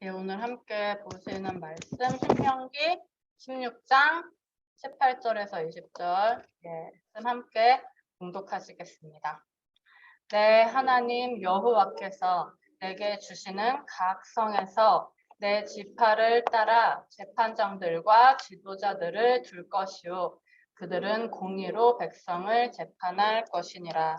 네, 오늘 함께 보시는 말씀 신명기 16장 18절에서 20절 말씀 함께 봉독하시겠습니다. 내 하나님 여호와께서 내게 주시는 각 성에서 내 지파를 따라 재판장들과 지도자들을 둘 것이요 그들은 공의로 백성을 재판할 것이니라.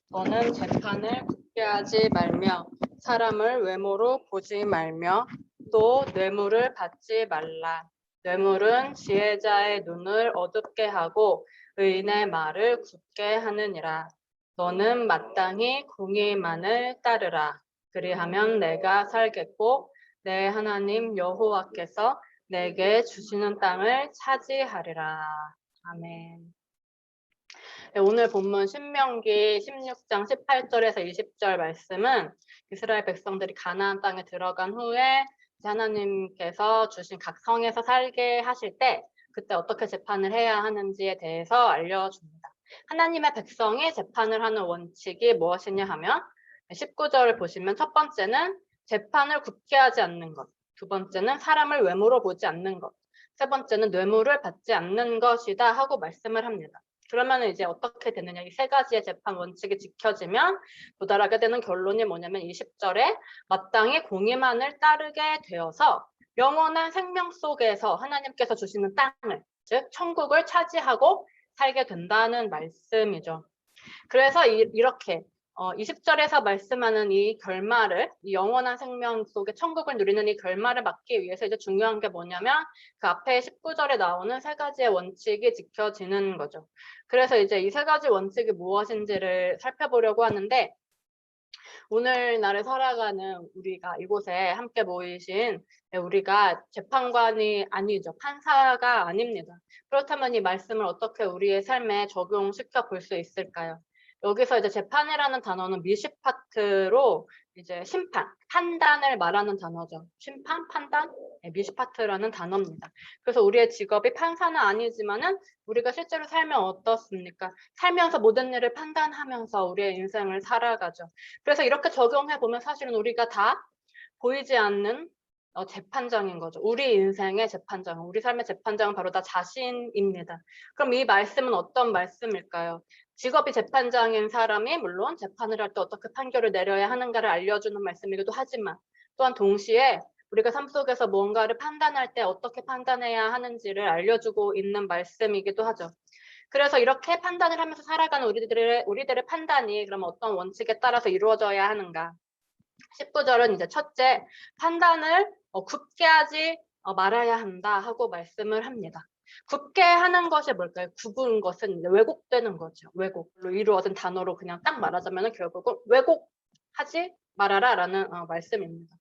너는 재판을 굳게 하지 말며 사람을 외모로 보지 말며 또 뇌물을 받지 말라. 뇌물은 지혜자의 눈을 어둡게 하고 의인의 말을 굳게 하느니라. 너는 마땅히 공의만을 따르라. 그리하면 내가 살겠고 내 하나님 여호와께서 내게 주시는 땅을 차지하리라. 아멘. 네, 오늘 본문 신명기 16장 18절에서 20절 말씀은 이스라엘 백성들이 가나안 땅에 들어간 후에 하나님께서 주신 각 성에서 살게 하실 때 그때 어떻게 재판을 해야 하는지에 대해서 알려줍니다. 하나님의 백성이 재판을 하는 원칙이 무엇이냐 하면 19절을 보시면 첫 번째는 재판을 굳게 하지 않는 것, 두 번째는 사람을 외모로 보지 않는 것, 세 번째는 뇌물을 받지 않는 것이다 하고 말씀을 합니다. 그러면 이제 어떻게 되느냐, 이 세 가지의 재판 원칙이 지켜지면 도달하게 되는 결론이 뭐냐면 20절에 마땅히 공의만을 따르게 되어서 영원한 생명 속에서 하나님께서 주시는 땅을, 즉 천국을 차지하고 살게 된다는 말씀이죠. 그래서 이렇게 20절에서 말씀하는 이 결말을, 이 영원한 생명 속에 천국을 누리는 이 결말을 막기 위해서 이제 중요한 게 뭐냐면 그 앞에 19절에 나오는 세 가지의 원칙이 지켜지는 거죠. 그래서 이제 이 세 가지 원칙이 무엇인지를 살펴보려고 하는데, 오늘날에 살아가는 우리가 이곳에 함께 모이신 우리가 재판관이 아니죠. 판사가 아닙니다. 그렇다면 이 말씀을 어떻게 우리의 삶에 적용시켜 볼 수 있을까요? 여기서 이제 재판이라는 단어는 미시파트로 이제 심판, 판단을 말하는 단어죠. 심판, 판단, 미시파트라는 단어입니다. 그래서 우리의 직업이 판사는 아니지만은 우리가 실제로 살면 어떻습니까? 살면서 모든 일을 판단하면서 우리의 인생을 살아가죠. 그래서 이렇게 적용해 보면 사실은 우리가 다 보이지 않는 재판장인 거죠. 우리 인생의 재판장, 우리 삶의 재판장은 바로 나 자신입니다. 그럼 이 말씀은 어떤 말씀일까요? 직업이 재판장인 사람이 물론 재판을 할 때 어떻게 판결을 내려야 하는가를 알려주는 말씀이기도 하지만 또한 동시에 우리가 삶 속에서 뭔가를 판단할 때 어떻게 판단해야 하는지를 알려주고 있는 말씀이기도 하죠. 그래서 이렇게 판단을 하면서 살아가는 우리들의 판단이 그럼 어떤 원칙에 따라서 이루어져야 하는가? 19절은 이제 첫째, 판단을 굳게 하지 말아야 한다 하고 말씀을 합니다. 굳게 하는 것이 뭘까요? 굽은 것은 이제 왜곡되는 거죠. 왜곡로 이루어진 단어로 그냥 딱 말하자면 결국은 왜곡하지 말아라 라는 말씀입니다.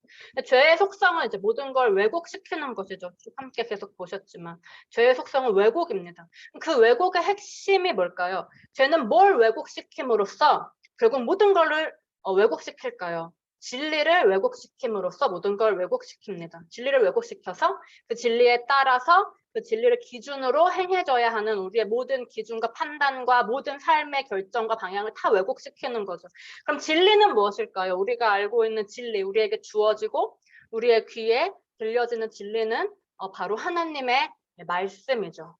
죄의 속성은 이제 모든 걸 왜곡시키는 것이죠. 함께 계속 보셨지만 죄의 속성은 왜곡입니다. 그 왜곡의 핵심이 뭘까요? 죄는 뭘 왜곡시킴으로써 결국 모든 것을 왜곡시킬까요? 진리를 왜곡시킴으로써 모든 걸 왜곡시킵니다. 진리를 왜곡시켜서 그 진리에 따라서 그 진리를 기준으로 행해져야 하는 우리의 모든 기준과 판단과 모든 삶의 결정과 방향을 다 왜곡시키는 거죠. 그럼 진리는 무엇일까요? 우리가 알고 있는 진리, 우리에게 주어지고 우리의 귀에 들려지는 진리는 바로 하나님의 말씀이죠.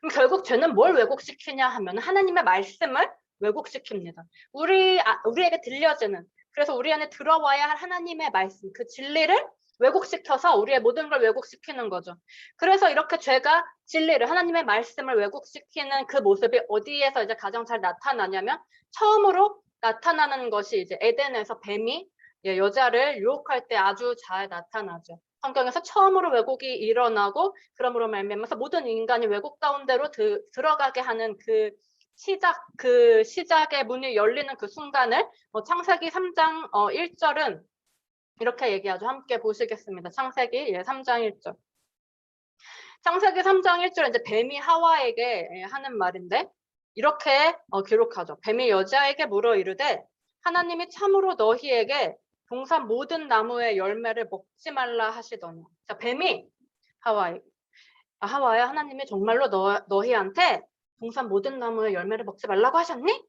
그럼 결국 죄는 뭘 왜곡시키냐 하면 하나님의 말씀을 왜곡시킵니다. 우리에게 들려지는, 그래서 우리 안에 들어와야 할 하나님의 말씀, 그 진리를 왜곡시켜서 우리의 모든 걸 왜곡시키는 거죠. 그래서 이렇게 죄가 진리를, 하나님의 말씀을 왜곡시키는 그 모습이 어디에서 이제 가장 잘 나타나냐면 처음으로 나타나는 것이 이제 에덴에서 뱀이 여자를 유혹할 때 아주 잘 나타나죠. 성경에서 처음으로 왜곡이 일어나고 그러므로 말미암아서 모든 인간이 왜곡 가운데로 들어가게 하는 그 시작의 문이 열리는 그 순간을 창세기 3장 1절은 이렇게 얘기하죠. 함께 보시겠습니다. 창세기 3장 1절. 창세기 3장 1절 이제 뱀이 하와에게 하는 말인데 이렇게 기록하죠. 뱀이 여자에게 물어 이르되 하나님이 참으로 너희에게 동산 모든 나무의 열매를 먹지 말라 하시더니. 자, 뱀이 하와야 하나님이 정말로 너희한테 동산 모든 나무의 열매를 먹지 말라고 하셨니?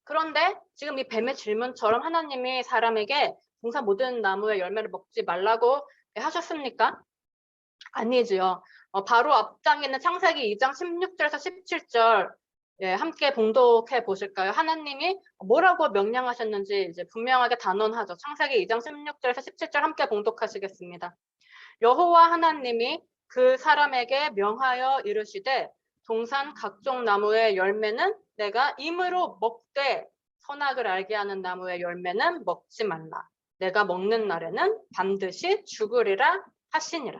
그런데 지금 이 뱀의 질문처럼 하나님이 사람에게 동산 모든 나무의 열매를 먹지 말라고 예, 하셨습니까? 아니지요. 바로 앞장에 있는 창세기 2장 16절에서 17절 예, 함께 봉독해 보실까요? 하나님이 뭐라고 명령하셨는지 이제 분명하게 단언하죠. 창세기 2장 16절에서 17절 함께 봉독하시겠습니다. 여호와 하나님이 그 사람에게 명하여 이르시되 동산 각종 나무의 열매는 내가 임으로 먹되 선악을 알게 하는 나무의 열매는 먹지 말라. 내가 먹는 날에는 반드시 죽으리라 하시니라.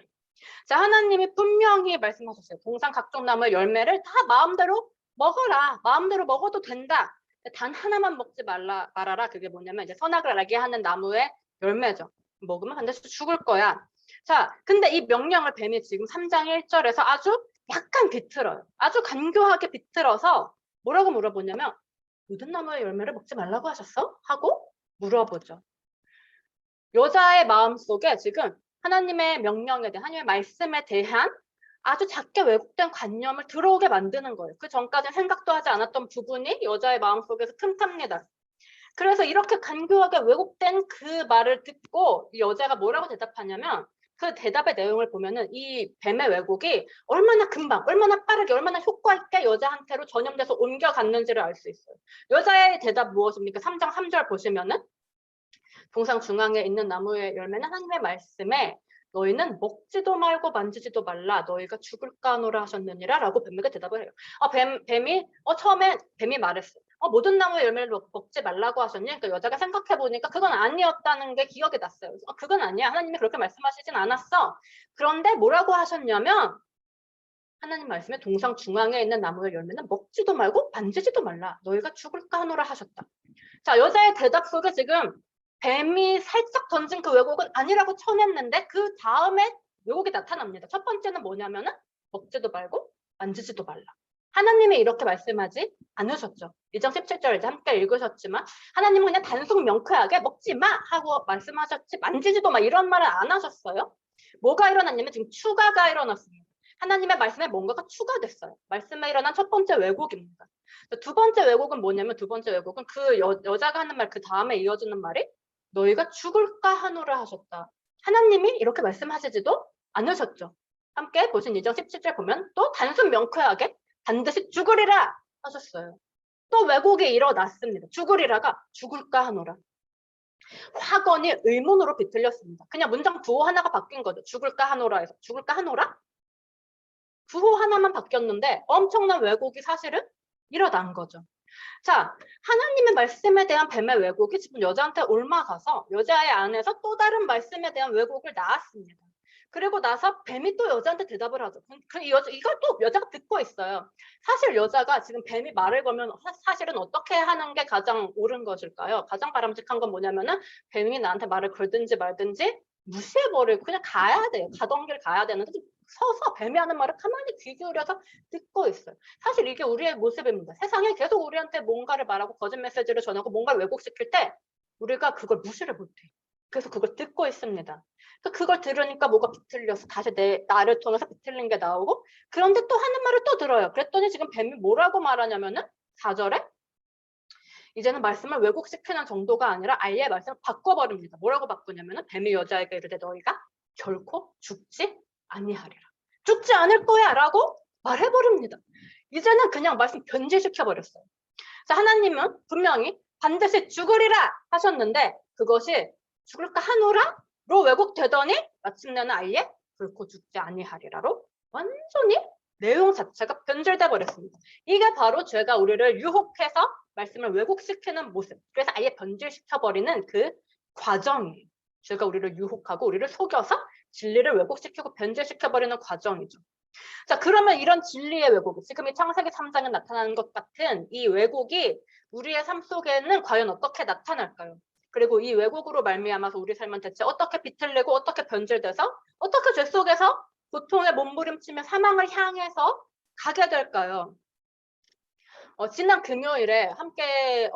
자, 하나님이 분명히 말씀하셨어요. 동산 각종 나무의 열매를 다 마음대로 먹어라. 마음대로 먹어도 된다. 단 하나만 먹지 말아라. 그게 뭐냐면 이제 선악을 알게 하는 나무의 열매죠. 먹으면 반드시 죽을 거야. 자, 근데 이 명령을 뱀이 지금 3장 1절에서 아주 약간 비틀어요. 아주 간교하게 비틀어서 뭐라고 물어보냐면 모든 나무의 열매를 먹지 말라고 하셨어? 하고 물어보죠. 여자의 마음속에 지금 하나님의 명령에 대한 하나님의 말씀에 대한 아주 작게 왜곡된 관념을 들어오게 만드는 거예요. 그 전까지는 생각도 하지 않았던 부분이 여자의 마음속에서 틈탑니다. 그래서 이렇게 간교하게 왜곡된 그 말을 듣고 이 여자가 뭐라고 대답하냐면 그 대답의 내용을 보면은 이 뱀의 왜곡이 얼마나 금방, 얼마나 빠르게, 얼마나 효과 있게 여자한테로 전염돼서 옮겨갔는지를 알 수 있어요. 여자의 대답 무엇입니까? 3장 3절 보시면은 동상 중앙에 있는 나무의 열매는 하나님의 말씀에 너희는 먹지도 말고 만지지도 말라 너희가 죽을까 하노라 하셨느니라 라고 뱀에게 대답을 해요. 뱀이 처음에 뱀이 말했어요. 모든 나무의 열매를 먹지 말라고 하셨니? 그러니까 여자가 생각해보니까 그건 아니었다는 게 기억이 났어요. 그건 아니야. 하나님이 그렇게 말씀하시진 않았어. 그런데 뭐라고 하셨냐면 하나님 말씀에 동상 중앙에 있는 나무의 열매는 먹지도 말고 만지지도 말라. 너희가 죽을까 하노라 하셨다. 자, 여자의 대답 속에 지금 뱀이 살짝 던진 그 왜곡은 아니라고 쳐냈는데 그 다음에 왜곡이 나타납니다. 첫 번째는 뭐냐면은 먹지도 말고 만지지도 말라. 하나님이 이렇게 말씀하지 않으셨죠. 2장 17절 이제 함께 읽으셨지만 하나님은 그냥 단순 명쾌하게 먹지 마 하고 말씀하셨지 만지지도 마 이런 말을 안 하셨어요. 뭐가 일어났냐면 지금 추가가 일어났습니다. 하나님의 말씀에 뭔가가 추가됐어요. 말씀에 일어난 첫 번째 왜곡입니다. 두 번째 왜곡은 뭐냐면 두 번째 왜곡은 그 여자가 하는 말 그 다음에 이어지는 말이 너희가 죽을까 하노라 하셨다. 하나님이 이렇게 말씀하시지도 않으셨죠. 함께 보신 2장 17절 보면 또 단순 명쾌하게 반드시 죽으리라 하셨어요. 또 왜곡이 일어났습니다. 죽으리라가 죽을까 하노라. 확언이 의문으로 비틀렸습니다. 그냥 문장 구호 하나가 바뀐 거죠. 죽을까 하노라에서 죽을까 하노라? 구호 하나만 바뀌었는데 엄청난 왜곡이 사실은 일어난 거죠. 자, 하나님의 말씀에 대한 뱀의 왜곡이 지금 여자한테 옮아가서 여자의 안에서 또 다른 말씀에 대한 왜곡을 낳았습니다. 그리고 나서 뱀이 또 여자한테 대답을 하죠. 이걸 또 여자가 듣고 있어요. 사실 여자가 지금 뱀이 말을 걸면 사실은 어떻게 하는 게 가장 옳은 것일까요? 가장 바람직한 건 뭐냐면은 뱀이 나한테 말을 걸든지 말든지 무시해버리고 그냥 가야 돼요. 가던 길 가야 되는데 서서 뱀이 하는 말을 가만히 귀 기울여서 듣고 있어요. 사실 이게 우리의 모습입니다. 세상에 계속 우리한테 뭔가를 말하고 거짓 메시지를 전하고 뭔가를 왜곡시킬 때 우리가 그걸 무시를 못해. 그래서 그걸 듣고 있습니다. 그걸 들으니까 뭐가 비틀려서 다시 나를 통해서 비틀린 게 나오고 그런데 또 하는 말을 또 들어요. 그랬더니 지금 뱀이 뭐라고 말하냐면은 4절에 이제는 말씀을 왜곡시키는 정도가 아니라 아예 말씀을 바꿔버립니다. 뭐라고 바꾸냐면은 뱀이 여자에게 이르되 너희가 결코 죽지 아니하리라. 죽지 않을 거야 라고 말해버립니다. 이제는 그냥 말씀 변질시켜버렸어요. 자, 하나님은 분명히 반드시 죽으리라 하셨는데 그것이 죽을까 하노라로 왜곡되더니 마침내는 아예 결코 죽지 아니하리라로 완전히 내용 자체가 변질돼 버렸습니다. 이게 바로 죄가 우리를 유혹해서 말씀을 왜곡시키는 모습. 그래서 아예 변질시켜버리는 그 과정이에요. 죄가 우리를 유혹하고 우리를 속여서 진리를 왜곡시키고 변질시켜버리는 과정이죠. 자, 그러면 이런 진리의 왜곡, 지금 이 창세기 3장에 나타나는 것 같은 이 왜곡이 우리의 삶 속에는 과연 어떻게 나타날까요? 그리고 이 왜곡으로 말미암아서 우리 삶은 대체 어떻게 비틀리고 어떻게 변질돼서 어떻게 죄 속에서 고통에 몸부림치며 사망을 향해서 가게 될까요? 지난 금요일에 함께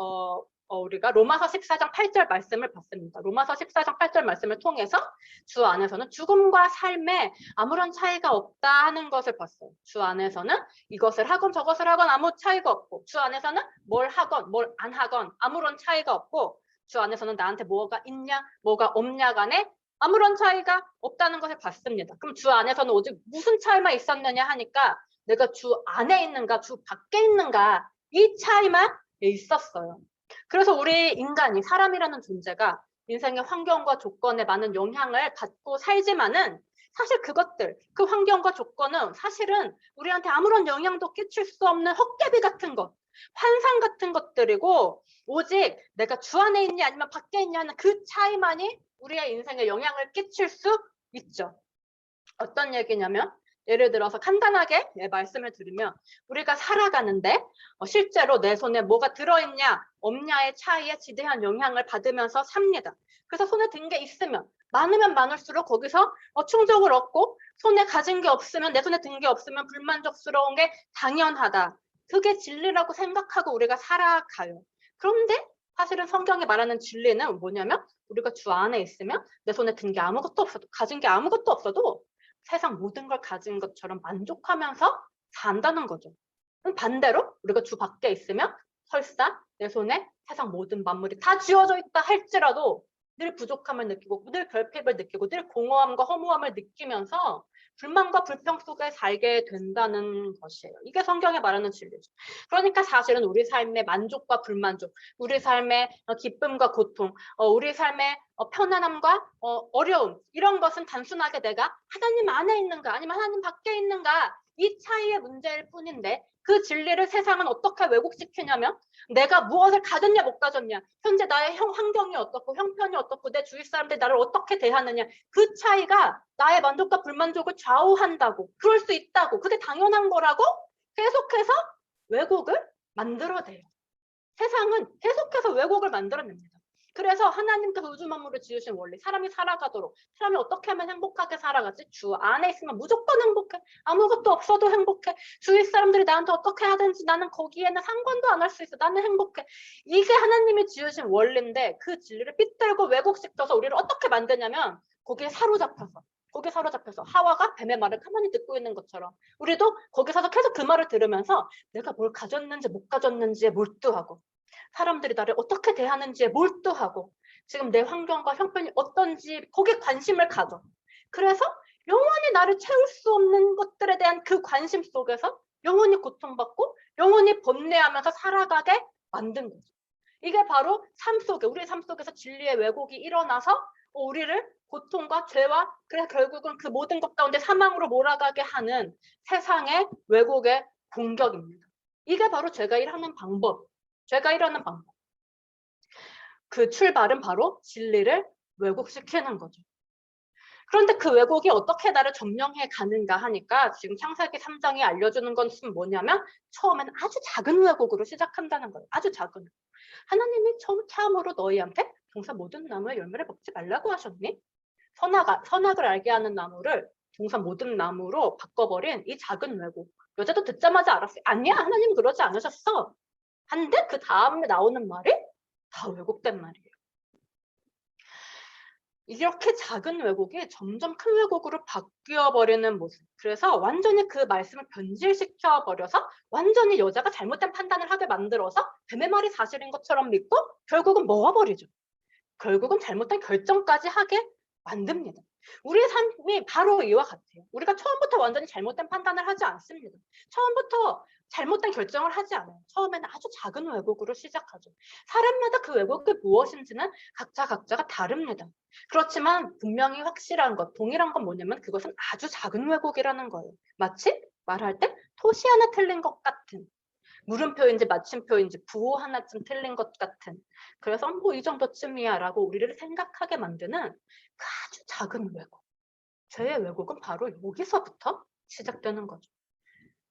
우리가 로마서 14장 8절 말씀을 봤습니다. 로마서 14장 8절 말씀을 통해서 주 안에서는 죽음과 삶에 아무런 차이가 없다 하는 것을 봤어요. 주 안에서는 이것을 하건 저것을 하건 아무 차이가 없고 주 안에서는 뭘 하건 뭘 안 하건 아무런 차이가 없고 주 안에서는 나한테 뭐가 있냐 뭐가 없냐 간에 아무런 차이가 없다는 것을 봤습니다. 그럼 주 안에서는 오직 무슨 차이만 있었느냐 하니까 내가 주 안에 있는가 주 밖에 있는가 이 차이만 있었어요. 그래서 우리 인간이 사람이라는 존재가 인생의 환경과 조건에 많은 영향을 받고 살지만은 사실 그것들, 그 환경과 조건은 사실은 우리한테 아무런 영향도 끼칠 수 없는 헛개비 같은 것, 환상 같은 것들이고 오직 내가 주 안에 있냐 아니면 밖에 있냐는 그 차이만이 우리의 인생에 영향을 끼칠 수 있죠. 어떤 얘기냐면 예를 들어서 간단하게 말씀을 드리면 우리가 살아가는데 실제로 내 손에 뭐가 들어있냐 없냐의 차이에 지대한 영향을 받으면서 삽니다. 그래서 손에 든 게 있으면 많으면 많을수록 거기서 충족을 얻고 손에 가진 게 없으면 내 손에 든 게 없으면 불만족스러운 게 당연하다. 그게 진리라고 생각하고 우리가 살아가요. 그런데 사실은 성경이 말하는 진리는 뭐냐면 우리가 주 안에 있으면 내 손에 든 게 아무것도 없어도 가진 게 아무것도 없어도 세상 모든 걸 가진 것처럼 만족하면서 산다는 거죠. 반대로 우리가 주 밖에 있으면 설사 내 손에 세상 모든 만물이 다 쥐어져 있다 할지라도 늘 부족함을 느끼고 늘 결핍을 느끼고 늘 공허함과 허무함을 느끼면서 불만과 불평 속에 살게 된다는 것이에요. 이게 성경에 말하는 진리죠. 그러니까 사실은 우리 삶의 만족과 불만족, 우리 삶의 기쁨과 고통, 우리 삶의 편안함과 어려움 이런 것은 단순하게 내가 하나님 안에 있는가 아니면 하나님 밖에 있는가 이 차이의 문제일 뿐인데 그 진리를 세상은 어떻게 왜곡시키냐면 내가 무엇을 가졌냐 못 가졌냐 현재 나의 환경이 어떻고 형편이 어떻고 내 주위 사람들이 나를 어떻게 대하느냐 그 차이가 나의 만족과 불만족을 좌우한다고 그럴 수 있다고 그게 당연한 거라고 계속해서 왜곡을 만들어내요. 세상은 계속해서 왜곡을 만들어냅니다. 그래서 하나님께서 우주 만물을 지으신 원리 사람이 살아가도록 사람이 어떻게 하면 행복하게 살아가지? 주 안에 있으면 무조건 행복해. 아무것도 없어도 행복해. 주위 사람들이 나한테 어떻게 하든지 나는 거기에는 상관도 안 할 수 있어. 나는 행복해. 이게 하나님이 지으신 원리인데 그 진리를 빗들고 왜곡시켜서 우리를 어떻게 만드냐면 거기에 사로잡혀서 하와가 뱀의 말을 가만히 듣고 있는 것처럼 우리도 거기서 계속 그 말을 들으면서 내가 뭘 가졌는지 못 가졌는지에 몰두하고 사람들이 나를 어떻게 대하는지에 몰두하고 지금 내 환경과 형편이 어떤지 거기에 관심을 가져. 그래서 영원히 나를 채울 수 없는 것들에 대한 그 관심 속에서 영원히 고통받고 영원히 번뇌하면서 살아가게 만든 거죠. 이게 바로 우리 삶 속에서 진리의 왜곡이 일어나서 우리를 고통과 죄와 그래서 결국은 그 모든 것 가운데 사망으로 몰아가게 하는 세상의 왜곡의 공격입니다. 이게 바로 죄가 일하는 방법. 그 출발은 바로 진리를 왜곡시키는 거죠. 그런데 그 왜곡이 어떻게 나를 점령해 가는가 하니까 지금 창세기 3장이 알려주는 것은 뭐냐면 처음에는 아주 작은 왜곡으로 시작한다는 거예요. 아주 작은. 하나님이 참으로 너희한테 동산 모든 나무의 열매를 먹지 말라고 하셨니? 선악을 알게 하는 나무를 동산 모든 나무로 바꿔버린 이 작은 왜곡. 여자도 듣자마자 알았어요. 아니야, 하나님 그러지 않으셨어. 한데 그 다음에 나오는 말이 다 왜곡된 말이에요. 이렇게 작은 왜곡이 점점 큰 왜곡으로 바뀌어버리는 모습. 그래서 완전히 그 말씀을 변질시켜버려서 완전히 여자가 잘못된 판단을 하게 만들어서 뱀의 말이 사실인 것처럼 믿고 결국은 먹어버리죠. 결국은 잘못된 결정까지 하게 만듭니다. 우리의 삶이 바로 이와 같아요. 우리가 처음부터 완전히 잘못된 판단을 하지 않습니다. 처음부터 잘못된 결정을 하지 않아요. 처음에는 아주 작은 왜곡으로 시작하죠. 사람마다 그 왜곡이 무엇인지는 각자가 다릅니다. 그렇지만 분명히 확실한 것, 동일한 건 뭐냐면 그것은 아주 작은 왜곡이라는 거예요. 마치 말할 때 토시 하나 틀린 것 같은 물음표인지 마침표인지 부호 하나쯤 틀린 것 같은 그래서 뭐 이 정도쯤이야 라고 우리를 생각하게 만드는 그 아주 작은 왜곡. 죄의 왜곡은 바로 여기서부터 시작되는 거죠.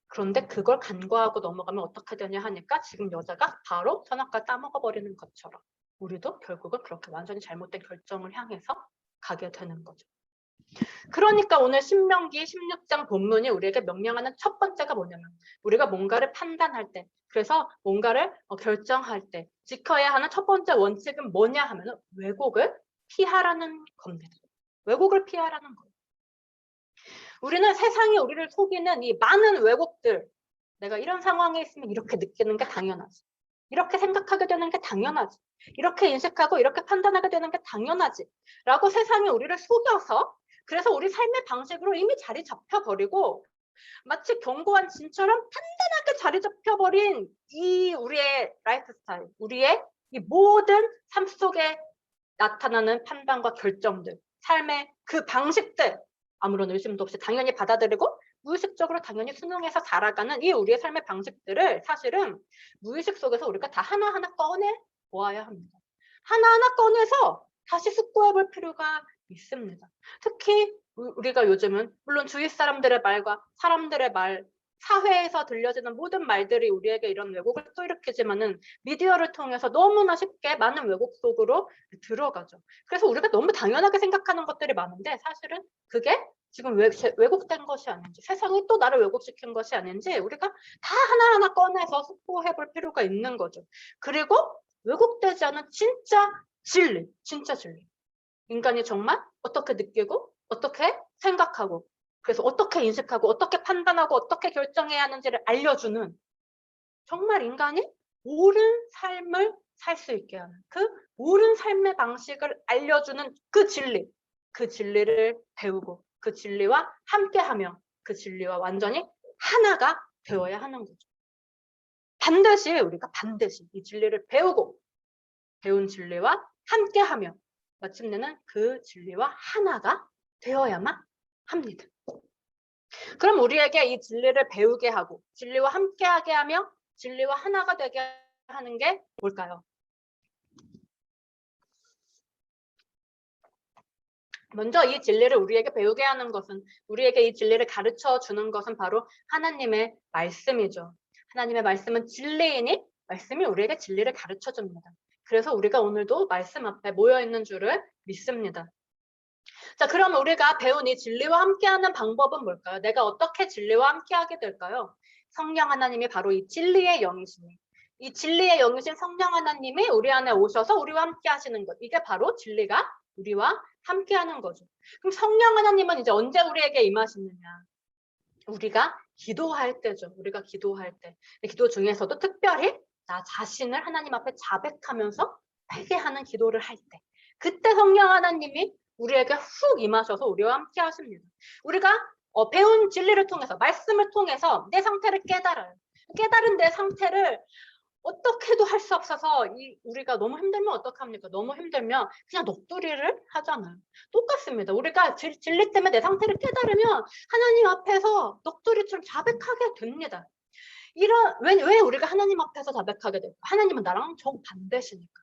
그런데 그걸 간과하고 넘어가면 어떻게 되냐 하니까 지금 여자가 바로 선악과 따먹어버리는 것처럼 우리도 결국은 그렇게 완전히 잘못된 결정을 향해서 가게 되는 거죠. 그러니까 오늘 신명기 16장 본문이 우리에게 명령하는 첫 번째가 뭐냐면 우리가 뭔가를 판단할 때 그래서 뭔가를 결정할 때 지켜야 하는 첫 번째 원칙은 뭐냐 하면 왜곡을 피하라는 겁니다. 왜곡을 피하라는 거예요. 우리는 세상이 우리를 속이는 이 많은 왜곡들 내가 이런 상황에 있으면 이렇게 느끼는 게 당연하지. 이렇게 생각하게 되는 게 당연하지. 이렇게 인식하고 이렇게 판단하게 되는 게 당연하지. 라고 세상이 우리를 속여서 그래서 우리 삶의 방식으로 이미 자리 잡혀버리고 마치 견고한 진처럼 단단하게 자리 잡혀버린 이 우리의 라이프 스타일, 우리의 이 모든 삶 속에 나타나는 판단과 결정들, 삶의 그 방식들 아무런 의심도 없이 당연히 받아들이고 무의식적으로 당연히 순응해서 살아가는 이 우리의 삶의 방식들을 사실은 무의식 속에서 우리가 다 하나하나 꺼내 보아야 합니다. 하나하나 꺼내서 다시 숙고해 볼 필요가 있습니다. 특히 우리가 요즘은 물론 주위 사람들의 말과 사람들의 말, 사회에서 들려지는 모든 말들이 우리에게 이런 왜곡을 또 일으키지만은 미디어를 통해서 너무나 쉽게 많은 왜곡 속으로 들어가죠. 그래서 우리가 너무 당연하게 생각하는 것들이 많은데 사실은 그게 지금 왜곡된 것이 아닌지 세상이 또 나를 왜곡시킨 것이 아닌지 우리가 다 하나하나 꺼내서 숙고해 볼 필요가 있는 거죠. 그리고 왜곡되지 않은 진짜 진리, 진짜 진리. 인간이 정말 어떻게 느끼고 어떻게 생각하고 그래서 어떻게 인식하고 어떻게 판단하고 어떻게 결정해야 하는지를 알려주는 정말 인간이 옳은 삶을 살 수 있게 하는 그 옳은 삶의 방식을 알려주는 그 진리를 배우고 그 진리와 함께하며 그 진리와 완전히 하나가 되어야 하는 거죠. 반드시 우리가 반드시 이 진리를 배우고 배운 진리와 함께하며 마침내는 그 진리와 하나가 되어야만 합니다. 그럼 우리에게 이 진리를 배우게 하고 진리와 함께하게 하며 진리와 하나가 되게 하는 게 뭘까요? 먼저 이 진리를 우리에게 배우게 하는 것은 우리에게 이 진리를 가르쳐 주는 것은 바로 하나님의 말씀이죠. 하나님의 말씀은 진리이니 말씀이 우리에게 진리를 가르쳐 줍니다. 그래서 우리가 오늘도 말씀 앞에 모여 있는 줄을 믿습니다. 자, 그럼 우리가 배운 이 진리와 함께하는 방법은 뭘까요? 내가 어떻게 진리와 함께하게 될까요? 성령 하나님이 바로 이 진리의 영이시니 이 진리의 영이신 성령 하나님이 우리 안에 오셔서 우리와 함께 하시는 것. 이게 바로 진리가 우리와 함께 하는 거죠. 그럼 성령 하나님은 이제 언제 우리에게 임하시느냐? 우리가 기도할 때죠. 우리가 기도할 때. 기도 중에서도 특별히 나 자신을 하나님 앞에 자백하면서 회개하는 기도를 할 때. 그때 성령 하나님이 우리에게 훅 임하셔서 우리와 함께 하십니다. 우리가 배운 진리를 통해서 말씀을 통해서 내 상태를 깨달아요. 깨달은 내 상태를 어떻게도 할 수 없어서 우리가 너무 힘들면 어떡합니까? 너무 힘들면 그냥 넋두리를 하잖아요. 똑같습니다. 우리가 진리 때문에 내 상태를 깨달으면 하나님 앞에서 넋두리처럼 자백하게 됩니다. 왜 우리가 하나님 앞에서 자백하게 될까? 하나님은 나랑 정반대시니까.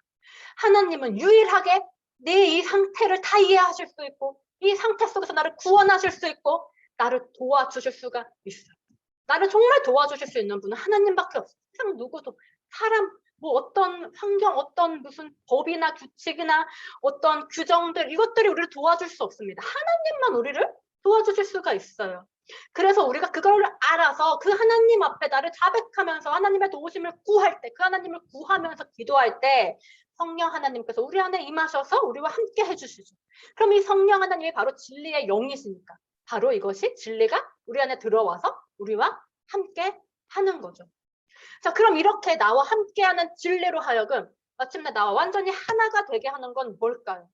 하나님은 유일하게 내 이 상태를 다 이해하실 수 있고 이 상태 속에서 나를 구원하실 수 있고 나를 도와주실 수가 있어요. 나를 정말 도와주실 수 있는 분은 하나님밖에 없어요. 세상 누구도 사람 뭐 어떤 환경 어떤 무슨 법이나 규칙이나 어떤 규정들 이것들이 우리를 도와줄 수 없습니다. 하나님만 우리를 도와주실 수가 있어요. 그래서 우리가 그걸 알아서 그 하나님 앞에 나를 자백하면서 하나님의 도우심을 구할 때 그 하나님을 구하면서 기도할 때 성령 하나님께서 우리 안에 임하셔서 우리와 함께 해주시죠. 그럼 이 성령 하나님이 바로 진리의 영이시니까 바로 이것이 진리가 우리 안에 들어와서 우리와 함께 하는 거죠. 자, 그럼 이렇게 나와 함께하는 진리로 하여금 마침내 나와 완전히 하나가 되게 하는 건 뭘까요?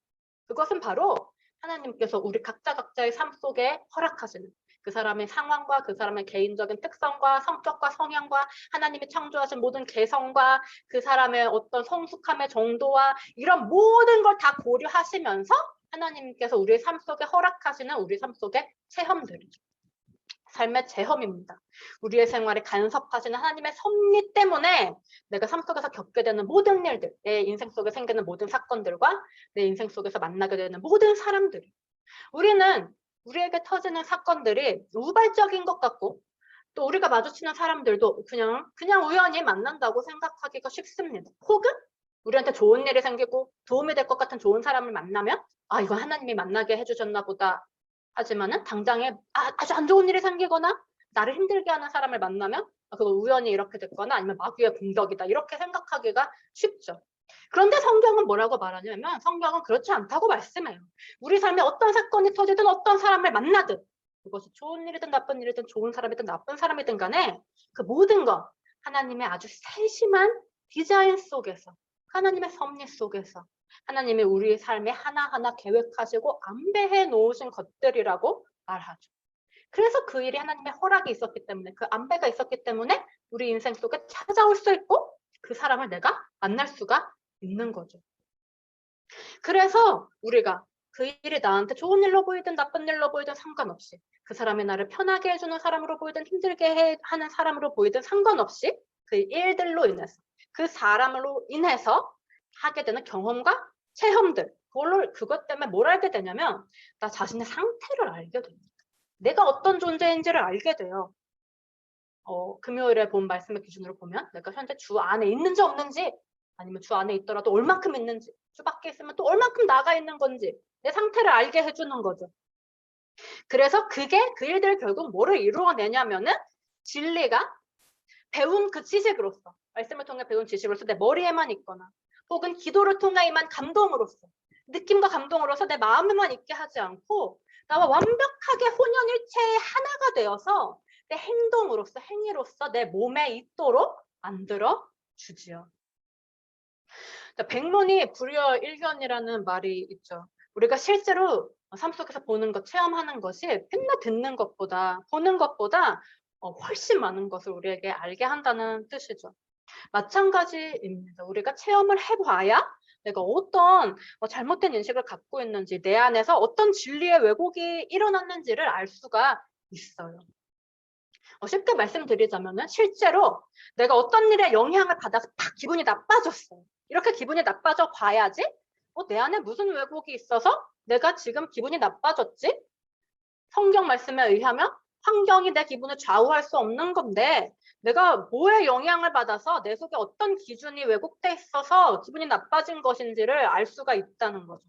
그것은 바로 하나님께서 우리 각자의 삶 속에 허락하시는 그 사람의 상황과 그 사람의 개인적인 특성과 성격과 성향과 하나님이 창조하신 모든 개성과 그 사람의 어떤 성숙함의 정도와 이런 모든 걸 다 고려하시면서 하나님께서 우리의 삶 속에 허락하시는 우리 삶 속의 체험들이죠. 삶의 체험입니다. 우리의 생활에 간섭하시는 하나님의 섭리 때문에 내가 삶 속에서 겪게 되는 모든 일들, 내 인생 속에 생기는 모든 사건들과 내 인생 속에서 만나게 되는 모든 사람들. 우리에게 터지는 사건들이 우발적인 것 같고 또 우리가 마주치는 사람들도 그냥 우연히 만난다고 생각하기가 쉽습니다. 혹은 우리한테 좋은 일이 생기고 도움이 될 것 같은 좋은 사람을 만나면 아, 이거 하나님이 만나게 해주셨나 보다. 하지만은 당장에 아주 안 좋은 일이 생기거나 나를 힘들게 하는 사람을 만나면 그거 우연히 이렇게 됐거나 아니면 마귀의 공격이다 이렇게 생각하기가 쉽죠. 그런데 성경은 뭐라고 말하냐면 성경은 그렇지 않다고 말씀해요. 우리 삶에 어떤 사건이 터지든 어떤 사람을 만나든 그것이 좋은 일이든 나쁜 일이든 좋은 사람이든 나쁜 사람이든 간에 그 모든 것 하나님의 아주 세심한 디자인 속에서, 하나님의 섭리 속에서 하나님이 우리의 삶에 하나하나 계획하시고 안배해 놓으신 것들이라고 말하죠. 그래서 그 일이 하나님의 허락이 있었기 때문에, 그 안배가 있었기 때문에 우리 인생 속에 찾아올 수 있고 그 사람을 내가 만날 수가 있는 거죠. 그래서 우리가 그 일이 나한테 좋은 일로 보이든 나쁜 일로 보이든 상관없이, 그 사람이 나를 편하게 해주는 사람으로 보이든 힘들게 하는 사람으로 보이든 상관없이 그 일들로 인해서, 그 사람으로 인해서 하게 되는 경험과 체험들, 그것 때문에 뭘 알게 되냐면 나 자신의 상태를 알게 됩니다. 내가 어떤 존재인지를 알게 돼요. 금요일에 본 말씀의 기준으로 보면 내가 현재 주 안에 있는지 없는지, 아니면 주 안에 있더라도 얼마큼 있는지, 주 밖에 있으면 또 얼마큼 나가 있는 건지 내 상태를 알게 해주는 거죠. 그래서 그 일들이 결국 뭐를 이루어내냐면은 진리가 배운 그 지식으로서, 말씀을 통해 배운 지식으로서 내 머리에만 있거나 혹은 기도를 통해 임한 감동으로서, 느낌과 감동으로서 내 마음에만 있게 하지 않고 나와 완벽하게 혼연일체의 하나가 되어서 내 행동으로서, 행위로서 내 몸에 있도록 만들어 주지요. 백문이 불여일견이라는 말이 있죠. 우리가 실제로 삶 속에서 보는 것, 체험하는 것이 맨날 듣는 것보다, 보는 것보다 훨씬 많은 것을 우리에게 알게 한다는 뜻이죠. 마찬가지입니다. 우리가 체험을 해봐야 내가 어떤 잘못된 인식을 갖고 있는지, 내 안에서 어떤 진리의 왜곡이 일어났는지를 알 수가 있어요. 쉽게 말씀드리자면 실제로 내가 어떤 일에 영향을 받아서 팍 기분이 나빠졌어요. 이렇게 기분이 나빠져 봐야지 내 안에 무슨 왜곡이 있어서 내가 지금 기분이 나빠졌지? 성경 말씀에 의하면 환경이 내 기분을 좌우할 수 없는 건데 내가 뭐에 영향을 받아서 내 속에 어떤 기준이 왜곡돼 있어서 기분이 나빠진 것인지를 알 수가 있다는 거죠.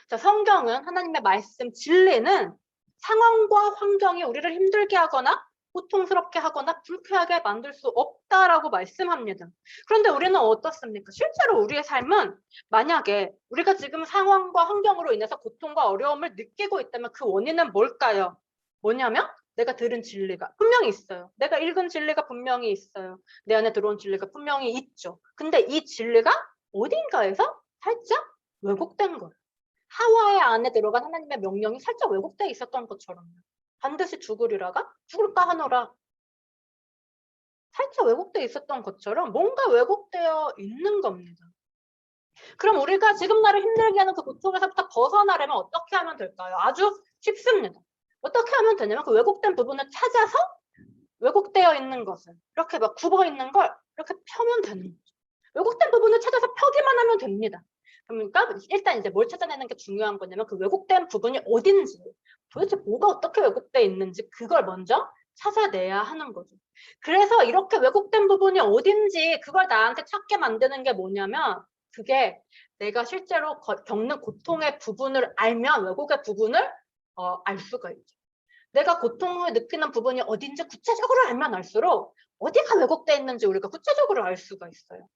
자, 성경은, 하나님의 말씀, 진리는 상황과 환경이 우리를 힘들게 하거나 고통스럽게 하거나 불쾌하게 만들 수 없다라고 말씀합니다. 그런데 우리는 어떻습니까? 실제로 우리의 삶은 만약에 우리가 지금 상황과 환경으로 인해서 고통과 어려움을 느끼고 있다면 그 원인은 뭘까요? 뭐냐면 내가 들은 진리가 분명히 있어요. 내가 읽은 진리가 분명히 있어요. 내 안에 들어온 진리가 분명히 있죠. 근데 이 진리가 어딘가에서 살짝 왜곡된 거예요. 하와의 안에 들어간 하나님의 명령이 살짝 왜곡되어 있었던 것처럼, 반드시 죽으리라가 죽을까 하노라, 살짝 왜곡되어 있었던 것처럼 뭔가 왜곡되어 있는 겁니다. 그럼 우리가 지금 나를 힘들게 하는 그 고통에서부터 벗어나려면 어떻게 하면 될까요? 아주 쉽습니다. 어떻게 하면 되냐면 그 왜곡된 부분을 찾아서 왜곡되어 있는 것을 이렇게 막 굽어 있는 걸 이렇게 펴면 되는 거죠. 왜곡된 부분을 찾아서 펴기만 하면 됩니다. 그러니까 일단 이제 뭘 찾아내는 게 중요한 거냐면 그 왜곡된 부분이 어딘지, 도대체 뭐가 어떻게 왜곡되어 있는지 그걸 먼저 찾아내야 하는 거죠. 그래서 이렇게 왜곡된 부분이 어딘지 그걸 나한테 찾게 만드는 게 뭐냐면, 그게 내가 실제로 겪는 고통의 부분을 알면 왜곡의 부분을 알 수가 있죠. 내가 고통을 느끼는 부분이 어딘지 구체적으로 알면 알수록 어디가 왜곡되어 있는지 우리가 구체적으로 알 수가 있어요.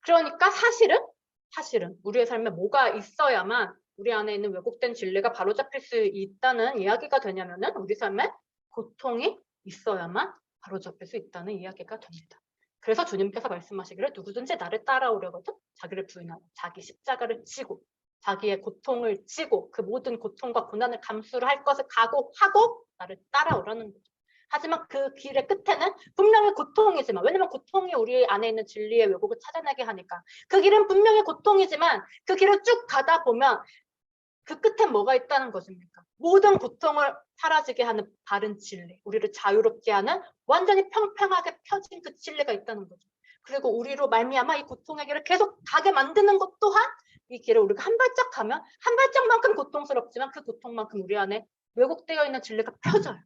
그러니까 사실은 우리의 삶에 뭐가 있어야만 우리 안에 있는 왜곡된 진리가 바로잡힐 수 있다는 이야기가 되냐면은 우리 삶에 고통이 있어야만 바로잡힐 수 있다는 이야기가 됩니다. 그래서 주님께서 말씀하시기를 누구든지 나를 따라오려거든 자기를 부인하고 자기 십자가를 지고 자기의 고통을 지고 그 모든 고통과 고난을 감수를 할 것을 각오하고 나를 따라오라는 거죠. 하지만 그 길의 끝에는 분명히 고통이지만, 왜냐면 고통이 우리 안에 있는 진리의 왜곡을 찾아내게 하니까, 그 길은 분명히 고통이지만 그 길을 쭉 가다 보면 그 끝에 뭐가 있다는 것입니까? 모든 고통을 사라지게 하는 바른 진리, 우리를 자유롭게 하는 완전히 평평하게 펴진 그 진리가 있다는 거죠. 그리고 우리로 말미암아 이 고통의 길을 계속 가게 만드는 것 또한, 이 길을 우리가 한 발짝 가면 한 발짝만큼 고통스럽지만 그 고통만큼 우리 안에 왜곡되어 있는 진리가 펴져요.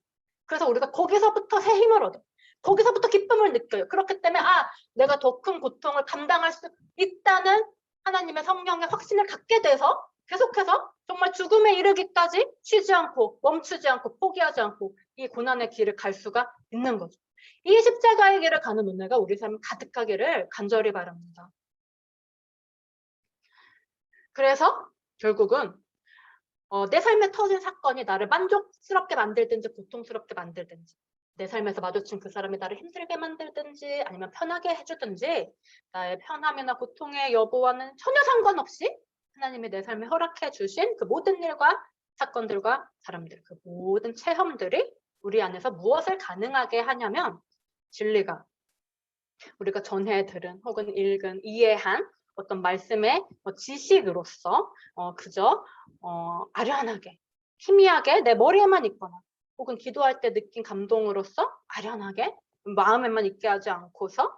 그래서 우리가 거기서부터 새 힘을 얻어, 거기서부터 기쁨을 느껴요. 그렇기 때문에 내가 더 큰 고통을 감당할 수 있다는 하나님의 성령의 확신을 갖게 돼서 계속해서 정말 죽음에 이르기까지 쉬지 않고 멈추지 않고 포기하지 않고 이 고난의 길을 갈 수가 있는 거죠. 이 십자가의 길을 가는 은혜가 우리 삶에 가득하기를 간절히 바랍니다. 그래서 결국은 내 삶에 터진 사건이 나를 만족스럽게 만들든지 고통스럽게 만들든지, 내 삶에서 마주친 그 사람이 나를 힘들게 만들든지 아니면 편하게 해주든지 나의 편함이나 고통의 여부와는 전혀 상관없이 하나님이 내 삶에 허락해 주신 그 모든 일과 사건들과 사람들, 그 모든 체험들이 우리 안에서 무엇을 가능하게 하냐면 진리가 우리가 전해 들은 혹은 읽은 이해한 어떤 말씀의 지식으로서 그저 아련하게 희미하게 내 머리에만 있거나 혹은 기도할 때 느낀 감동으로서 아련하게 마음에만 있게 하지 않고서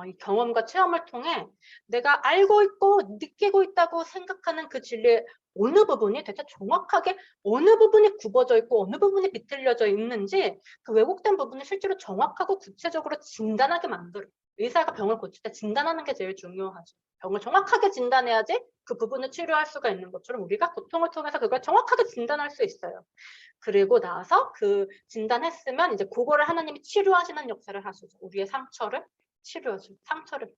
이 경험과 체험을 통해 내가 알고 있고 느끼고 있다고 생각하는 그 진리의 어느 부분이 대체 정확하게 어느 부분이 굽어져 있고 어느 부분이 비틀려져 있는지 그 왜곡된 부분을 실제로 정확하고 구체적으로 진단하게 만들어. 의사가 병을 고칠 때 진단하는 게 제일 중요하죠. 병을 정확하게 진단해야지 그 부분을 치료할 수가 있는 것처럼 우리가 고통을 통해서 그걸 정확하게 진단할 수 있어요. 그리고 나서 그 진단했으면 이제 그거를 하나님이 치료하시는 역할을 하시죠. 우리의 상처를 치료하죠. 상처를.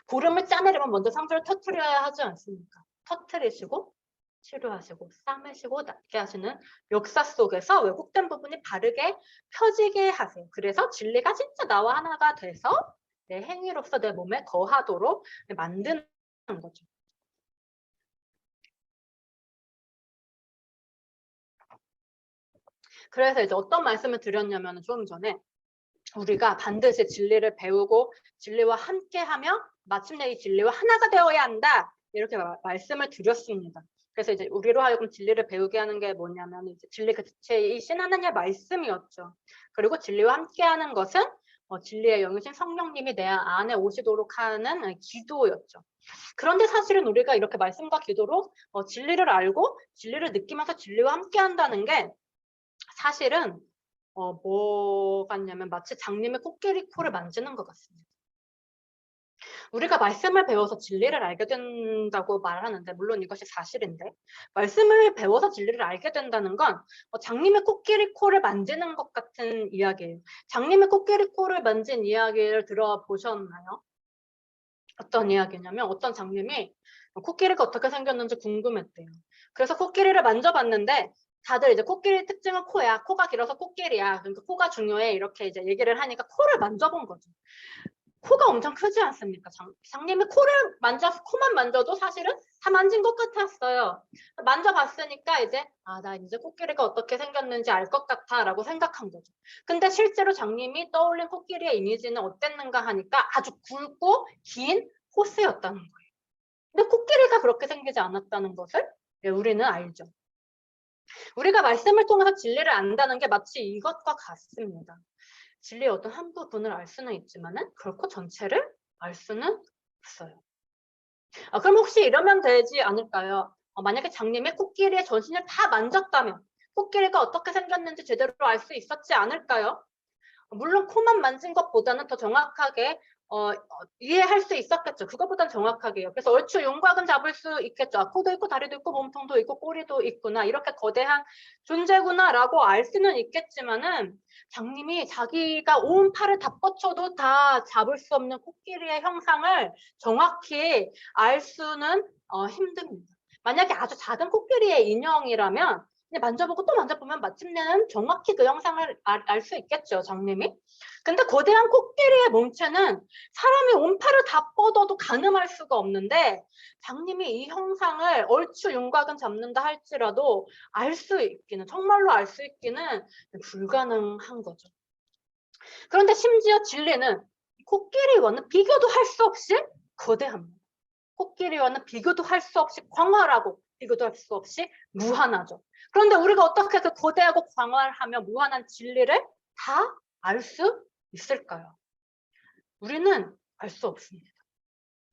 고름을 짜내려면 먼저 상처를 터뜨려야 하지 않습니까? 터뜨리시고 치료하시고 싸매시고 낫게 하시는 역사 속에서 왜곡된 부분이 바르게 펴지게 하세요. 그래서 진리가 진짜 나와 하나가 돼서 내 행위로서 내 몸에 거하도록 만드는 거죠. 그래서 이제 어떤 말씀을 드렸냐면 좀 전에 우리가 반드시 진리를 배우고 진리와 함께하며 마침내 이 진리와 하나가 되어야 한다. 이렇게 말씀을 드렸습니다. 그래서 이제 우리로 하여금 진리를 배우게 하는 게 뭐냐면 이제 진리 그 자체이신 하나님의 말씀이었죠. 그리고 진리와 함께하는 것은 진리의 영이신 성령님이 내 안에 오시도록 하는 기도였죠. 그런데 사실은 우리가 이렇게 말씀과 기도로 진리를 알고 진리를 느끼면서 진리와 함께한다는 게 사실은 뭐 같냐면 마치 장님의 코끼리 코를 만지는 것 같습니다. 우리가 말씀을 배워서 진리를 알게 된다고 말하는데 물론 이것이 사실인데 말씀을 배워서 진리를 알게 된다는 건 장님의 코끼리 코를 만지는 것 같은 이야기예요. 장님의 코끼리 코를 만진 이야기를 들어보셨나요? 어떤 이야기냐면 어떤 장님이 코끼리가 어떻게 생겼는지 궁금했대요. 그래서 코끼리를 만져봤는데 다들 이제 코끼리 특징은 코야. 코가 길어서 코끼리야. 그러니까 코가 중요해. 이렇게 이제 얘기를 하니까 코를 만져본 거죠. 코가 엄청 크지 않습니까? 장님이 코만 만져도 사실은 다 만진 것 같았어요. 만져봤으니까 이제 나 이제 코끼리가 어떻게 생겼는지 알 것 같아 라고 생각한 거죠. 근데 실제로 장님이 떠올린 코끼리의 이미지는 어땠는가 하니까 아주 굵고 긴 호스였다는 거예요. 근데 코끼리가 그렇게 생기지 않았다는 것을 우리는 알죠. 우리가 말씀을 통해서 진리를 안다는 게 마치 이것과 같습니다. 진리의 어떤 한 부분을 알 수는 있지만은 결코 전체를 알 수는 없어요. 그럼 혹시 이러면 되지 않을까요? 만약에 장님이 코끼리의 전신을 다 만졌다면 코끼리가 어떻게 생겼는지 제대로 알 수 있었지 않을까요? 물론 코만 만진 것보다는 더 정확하게 이해할 수 있었겠죠. 그것보다는 정확하게요. 그래서 얼추 윤곽은 잡을 수 있겠죠. 코도 있고 다리도 있고 몸통도 있고 꼬리도 있구나. 이렇게 거대한 존재구나라고 알 수는 있겠지만은 장님이 자기가 온 팔을 다 뻗쳐도 다 잡을 수 없는 코끼리의 형상을 정확히 알 수는 힘듭니다. 만약에 아주 작은 코끼리의 인형이라면 만져보고 또 만져보면 마침내는 정확히 그 형상을 알 수 있겠죠, 장님이. 근데 거대한 코끼리의 몸체는 사람이 온팔을 다 뻗어도 가늠할 수가 없는데 장님이 이 형상을 얼추 윤곽은 잡는다 할지라도 정말로 알 수 있기는 불가능한 거죠. 그런데 심지어 진리는 코끼리와는 비교도 할 수 없이 거대합니다. 코끼리와는 비교도 할 수 없이 광활하고 비교도 할 수 없이 무한하죠. 그런데 우리가 어떻게 그 거대하고 광활하며 무한한 진리를 다 알 수 있을까요? 우리는 알 수 없습니다.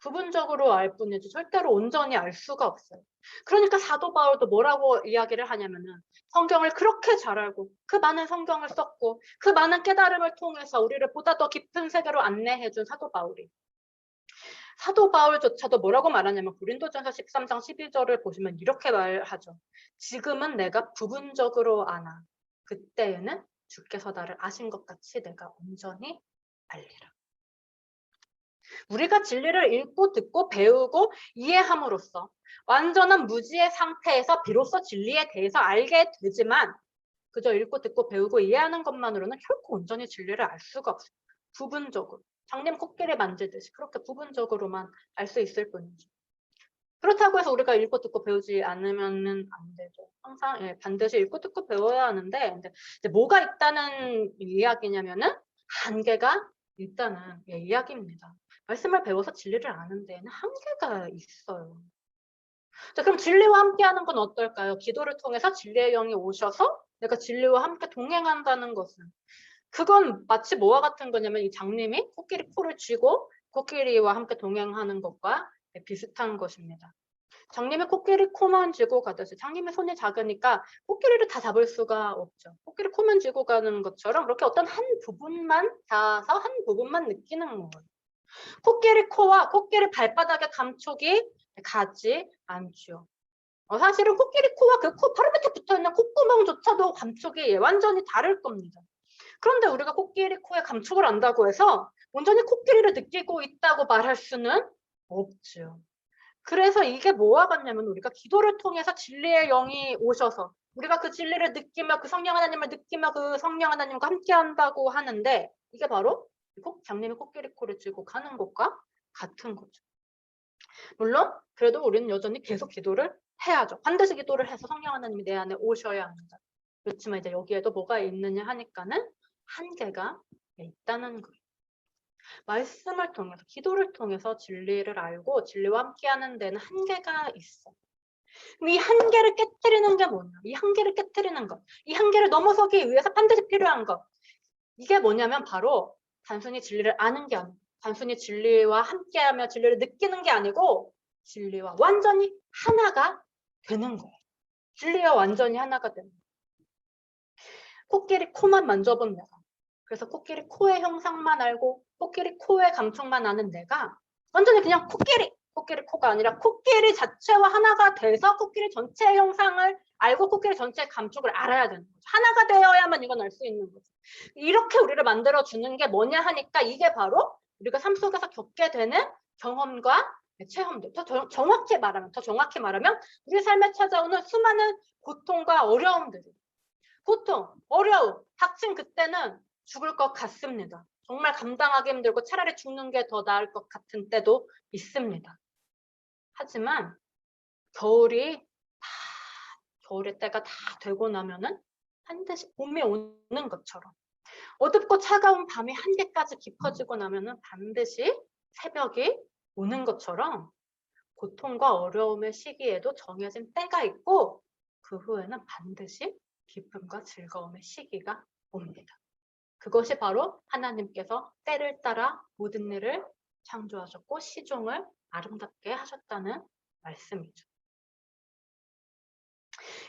부분적으로 알 뿐이지 절대로 온전히 알 수가 없어요. 그러니까 사도 바울도 뭐라고 이야기를 하냐면은 성경을 그렇게 잘 알고 그 많은 성경을 썼고 그 많은 깨달음을 통해서 우리를 보다 더 깊은 세계로 안내해준 사도 바울조차도 뭐라고 말하냐면 고린도전서 13장 12절을 보시면 이렇게 말하죠. 지금은 내가 부분적으로 아나 그때에는 주께서 나를 아신 것 같이 내가 온전히 알리라. 우리가 진리를 읽고 듣고 배우고 이해함으로써 완전한 무지의 상태에서 비로소 진리에 대해서 알게 되지만 그저 읽고 듣고 배우고 이해하는 것만으로는 결코 온전히 진리를 알 수가 없어요. 부분적으로. 장님 코끼리 만지듯이 그렇게 부분적으로만 알 수 있을 뿐이죠. 그렇다고 해서 우리가 읽고 듣고 배우지 않으면은 안 되죠. 항상 반드시 읽고 듣고 배워야 하는데 근데 이제 뭐가 있다는 이야기냐면은 한계가 있다는 이야기입니다. 말씀을 배워서 진리를 아는 데에는 한계가 있어요. 자, 그럼 진리와 함께하는 건 어떨까요? 기도를 통해서 진리의 영이 오셔서 내가 진리와 함께 동행한다는 것은 그건 마치 뭐와 같은 거냐면 이 장님이 코끼리 코를 쥐고 코끼리와 함께 동행하는 것과 비슷한 것입니다. 장님이 코끼리 코만 쥐고 가듯이 장님의 손이 작으니까 코끼리를 다 잡을 수가 없죠. 코끼리 코만 쥐고 가는 것처럼 그렇게 어떤 한 부분만 닿아서 한 부분만 느끼는 거예요. 코끼리 코와 코끼리 발바닥의 감촉이 같지 않죠. 사실은 코끼리 코와 그 코 바로 밑에 붙어있는 콧구멍조차도 감촉이 완전히 다를 겁니다. 그런데 우리가 코끼리 코의 감촉을 안다고 해서 온전히 코끼리를 느끼고 있다고 말할 수는 없죠. 그래서 이게 뭐와 같냐면 우리가 기도를 통해서 진리의 영이 오셔서 우리가 그 진리를 느끼며 그 성령 하나님을 느끼며 그 성령 하나님과 함께 한다고 하는데 이게 바로 장님이 코끼리 코를 쥐고 가는 것과 같은 거죠. 물론 그래도 우리는 여전히 계속 기도를 해야죠. 반드시 기도를 해서 성령 하나님이 내 안에 오셔야 합니다. 그렇지만 이제 여기에도 뭐가 있느냐 하니까는 한계가 있다는 거예요. 말씀을 통해서 기도를 통해서 진리를 알고 진리와 함께하는 데는 한계가 있어. 이 한계를 깨트리는 게 뭐냐? 이 한계를 깨트리는 것, 이 한계를 넘어서기 위해서 반드시 필요한 것. 이게 뭐냐면 바로 단순히 진리를 아는 게 아니고 단순히 진리와 함께하며 진리를 느끼는 게 아니고 진리와 완전히 하나가 되는 거예요. 진리와 완전히 하나가 되는 거예요. 코끼리 코만 만져본 내가 그래서 코끼리 코의 형상만 알고 코끼리 코의 감촉만 아는 내가 완전히 그냥 코끼리 코가 아니라 코끼리 자체와 하나가 돼서 코끼리 전체의 형상을 알고 코끼리 전체의 감촉을 알아야 되는 거죠. 하나가 되어야만 이건 알 수 있는 거죠. 이렇게 우리를 만들어주는 게 뭐냐 하니까 이게 바로 우리가 삶 속에서 겪게 되는 경험과 체험들. 더 정확히 말하면 우리 삶에 찾아오는 수많은 고통과 어려움들. 고통, 어려움, 닥친 그때는 죽을 것 같습니다. 정말 감당하기 힘들고 차라리 죽는 게 더 나을 것 같은 때도 있습니다. 하지만 겨울의 때가 다 되고 나면은 반드시 봄이 오는 것처럼 어둡고 차가운 밤이 한계까지 깊어지고 나면은 반드시 새벽이 오는 것처럼 고통과 어려움의 시기에도 정해진 때가 있고 그 후에는 반드시 기쁨과 즐거움의 시기가 옵니다. 그것이 바로 하나님께서 때를 따라 모든 일을 창조하셨고 시종을 아름답게 하셨다는 말씀이죠.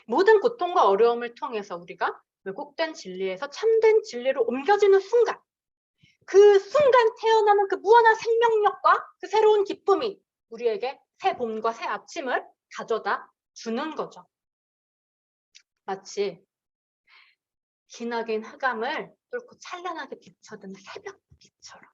모든 고통과 어려움을 통해서 우리가 왜곡된 진리에서 참된 진리로 옮겨지는 순간 그 순간 태어나는 그 무한한 생명력과 그 새로운 기쁨이 우리에게 새 봄과 새 아침을 가져다 주는 거죠. 마치 기나긴 흑암을 뚫고 찬란하게 비춰든 새벽빛처럼.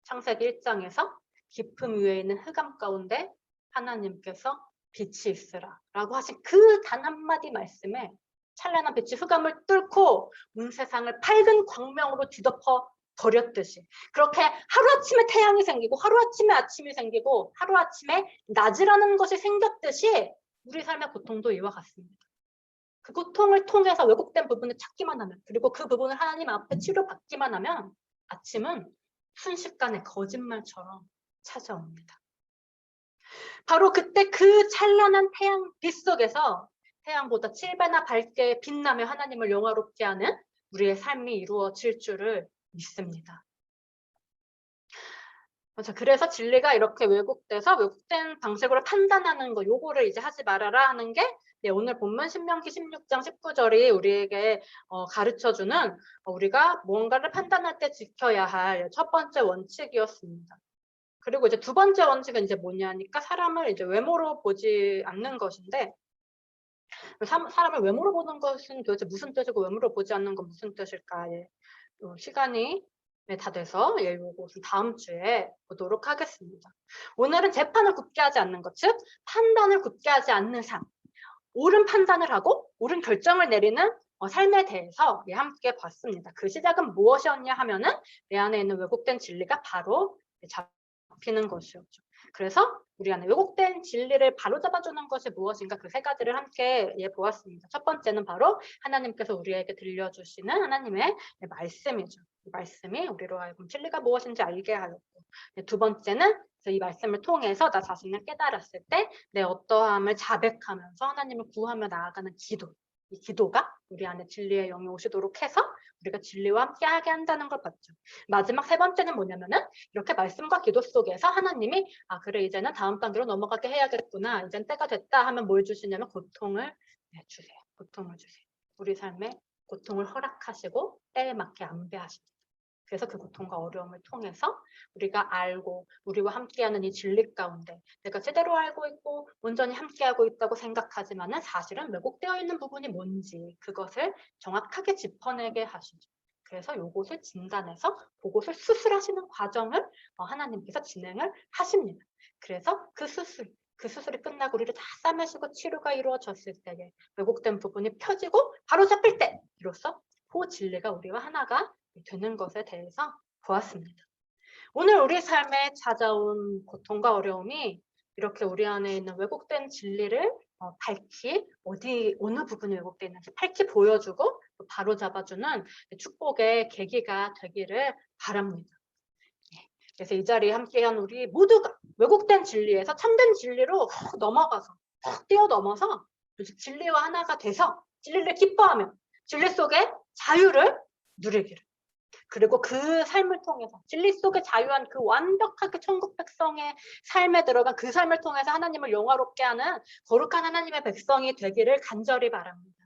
창세기 1장에서 깊음 위에 있는 흑암 가운데 하나님께서 빛이 있으라 라고 하신 그 단 한마디 말씀에 찬란한 빛이 흑암을 뚫고 온 세상을 밝은 광명으로 뒤덮어 버렸듯이 그렇게 하루아침에 태양이 생기고 하루아침에 아침이 생기고 하루아침에 낮이라는 것이 생겼듯이 우리 삶의 고통도 이와 같습니다. 그 고통을 통해서 왜곡된 부분을 찾기만 하면 그리고 그 부분을 하나님 앞에 치료받기만 하면 아침은 순식간에 거짓말처럼 찾아옵니다. 바로 그때 그 찬란한 태양빛 속에서 태양보다 7배나 밝게 빛나며 하나님을 영화롭게 하는 우리의 삶이 이루어질 줄을 믿습니다. 그래서 진리가 이렇게 왜곡돼서 왜곡된 방식으로 판단하는 거 요거를 이제 하지 말아라 하는 게 오늘 본문 신명기 16장 19절이 우리에게 가르쳐주는 우리가 무언가를 판단할 때 지켜야 할 첫 번째 원칙이었습니다. 그리고 이제 두 번째 원칙은 이제 뭐냐니까 사람을 이제 외모로 보지 않는 것인데 사람을 외모로 보는 것은 도대체 무슨 뜻이고 외모로 보지 않는 건 무슨 뜻일까? 시간이 다 돼서 요것은 다음 주에 보도록 하겠습니다. 오늘은 재판을 굳게 하지 않는 것, 즉 판단을 굳게 하지 않는 삶. 옳은 판단을 하고 옳은 결정을 내리는 삶에 대해서 함께 봤습니다. 그 시작은 무엇이었냐 하면은 내 안에 있는 왜곡된 진리가 바로 잡히는 것이었죠. 그래서 우리 안에 왜곡된 진리를 바로잡아주는 것이 무엇인가 그 세 가지를 함께 보았습니다. 첫 번째는 바로 하나님께서 우리에게 들려주시는 하나님의 말씀이죠. 이 말씀이 우리로 하여금 진리가 무엇인지 알게 하였고, 두 번째는 이 말씀을 통해서 나 자신을 깨달았을 때 내 어떠함을 자백하면서 하나님을 구하며 나아가는 기도, 이 기도가 우리 안에 진리의 영이 오시도록 해서 우리가 진리와 함께하게 한다는 걸 봤죠. 마지막 세 번째는 뭐냐면은 이렇게 말씀과 기도 속에서 하나님이 그래 이제는 다음 단계로 넘어가게 해야겠구나, 이젠 때가 됐다 하면 뭘 주시냐면 고통을 주세요. 고통을 주세요. 우리 삶에 고통을 허락하시고 때에 맞게 안배하십니다. 그래서 그 고통과 어려움을 통해서 우리가 알고 우리와 함께하는 이 진리 가운데 내가 제대로 알고 있고 온전히 함께하고 있다고 생각하지만은 사실은 왜곡되어 있는 부분이 뭔지 그것을 정확하게 짚어내게 하시죠. 그래서 이곳을 진단해서 그곳을 수술하시는 과정을 하나님께서 진행을 하십니다. 그래서 그 수술이 끝나고 우리를 다 싸매시고 치료가 이루어졌을 때에 왜곡된 부분이 펴지고 바로 잡힐 때 비로소 그 진리가 우리와 하나가 되는 것에 대해서 보았습니다. 오늘 우리 삶에 찾아온 고통과 어려움이 이렇게 우리 안에 있는 왜곡된 진리를 밝히 어느 부분이 왜곡되어 있는지 밝히 보여주고 바로 잡아주는 축복의 계기가 되기를 바랍니다. 그래서 이 자리에 함께한 우리 모두가 왜곡된 진리에서 참된 진리로 넘어가서 뛰어넘어서 진리와 하나가 돼서 진리를 기뻐하며 진리 속에 자유를 누리기를, 그리고 그 삶을 통해서 진리 속에 자유한 그 완벽하게 천국 백성의 삶에 들어간 그 삶을 통해서 하나님을 영화롭게 하는 거룩한 하나님의 백성이 되기를 간절히 바랍니다.